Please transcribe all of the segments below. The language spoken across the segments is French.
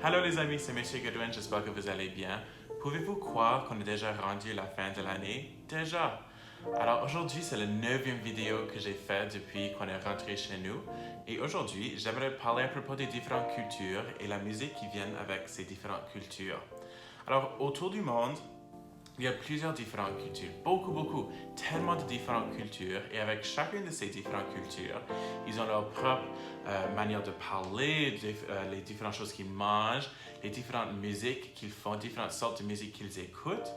Hello les amis, c'est Monsieur Goodwin, j'espère que vous allez bien. Pouvez-vous croire qu'on est déjà rendu à la fin de l'année? Déjà! Alors aujourd'hui, c'est la 9e vidéo que j'ai faite depuis qu'on est rentré chez nous. Et aujourd'hui, j'aimerais parler à propos des différentes cultures et la musique qui viennent avec ces différentes cultures. Alors autour du monde, il y a plusieurs différentes cultures, beaucoup, tellement de différentes cultures, et avec chacune de ces différentes cultures, ils ont leur propre manière de parler, les différentes choses qu'ils mangent, les différentes musiques qu'ils font, différentes sortes de musique qu'ils écoutent.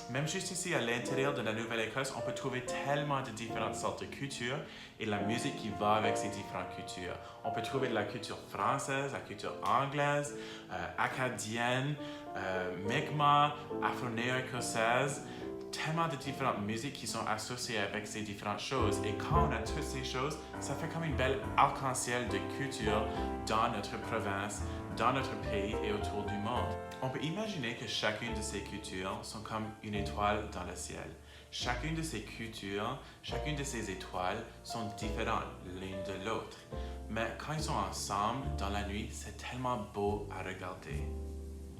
Même juste ici à l'intérieur de la Nouvelle-Écosse, on peut trouver tellement de différentes sortes de cultures et la musique qui va avec ces différentes cultures. On peut trouver de la culture française, la culture anglaise, acadienne, Mi'kmaq, afro-néo-écossaise, tellement de différentes musiques qui sont associées avec ces différentes choses. Et quand on a toutes ces choses, ça fait comme une belle arc-en-ciel de culture dans notre province, dans notre pays et autour du monde. On peut imaginer que chacune de ces cultures sont comme une étoile dans le ciel. Chacune de ces cultures, chacune de ces étoiles sont différentes l'une de l'autre. Mais quand ils sont ensemble dans la nuit, c'est tellement beau à regarder.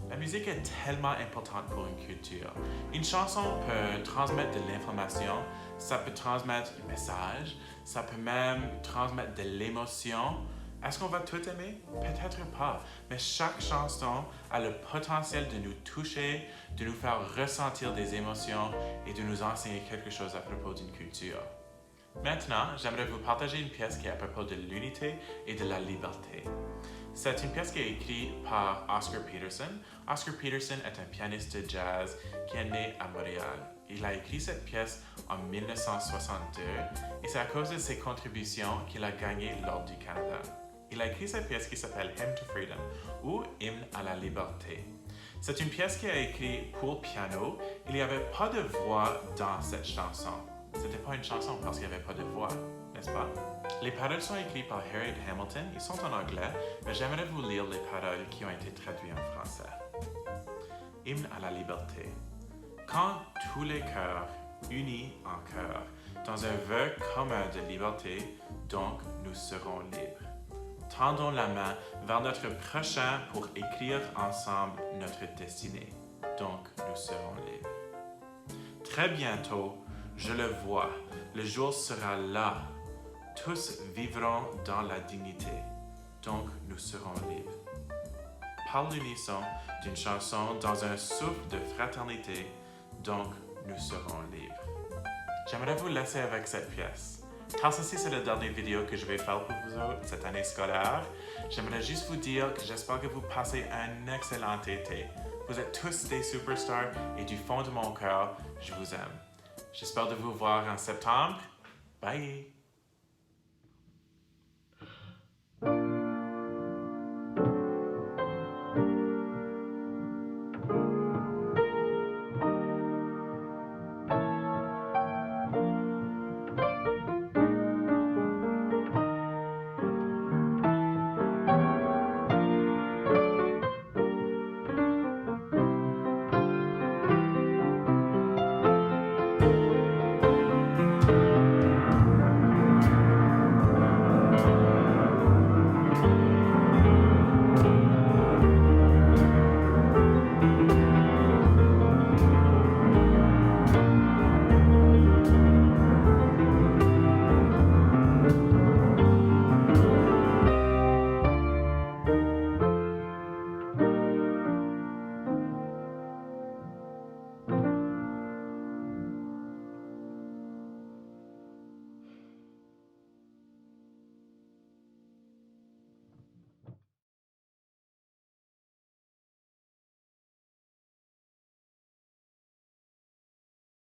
La musique est tellement importante pour une culture. Une chanson peut transmettre de l'information, ça peut transmettre un message, ça peut même transmettre de l'émotion. Est-ce qu'on va tout aimer? Peut-être pas, mais chaque chanson a le potentiel de nous toucher, de nous faire ressentir des émotions et de nous enseigner quelque chose à propos d'une culture. Maintenant, j'aimerais vous partager une pièce qui est à propos de l'unité et de la liberté. C'est une pièce qui est écrite par Oscar Peterson. Oscar Peterson est un pianiste de jazz qui est né à Montréal. Il a écrit cette pièce en 1962 et c'est à cause de ses contributions qu'il a gagné l'Ordre du Canada. Il a écrit cette pièce qui s'appelle Hymn to Freedom ou Hymne à la liberté. C'est une pièce qu'il a écrite pour piano. Il n'y avait pas de voix dans cette chanson. C'était pas une chanson parce qu'il n'y avait pas de voix, n'est-ce pas? Les paroles sont écrites par Harriet Hamilton, ils sont en anglais, mais j'aimerais vous lire les paroles qui ont été traduites en français. Hymne à la liberté. Quand tous les cœurs, unis en cœur, dans un vœu commun de liberté, donc nous serons libres. Tendons la main vers notre prochain pour écrire ensemble notre destinée, donc nous serons libres. Très bientôt, je le vois, le jour sera là. Tous vivront dans la dignité, donc nous serons libres. Par l'unisson d'une chanson dans un souffle de fraternité, donc nous serons libres. J'aimerais vous laisser avec cette pièce. Car ceci, c'est la dernière vidéo que je vais faire pour vous autres cette année scolaire. J'aimerais juste vous dire que j'espère que vous passez un excellent été. Vous êtes tous des superstars et du fond de mon cœur, je vous aime. J'espère de vous voir en septembre. Bye!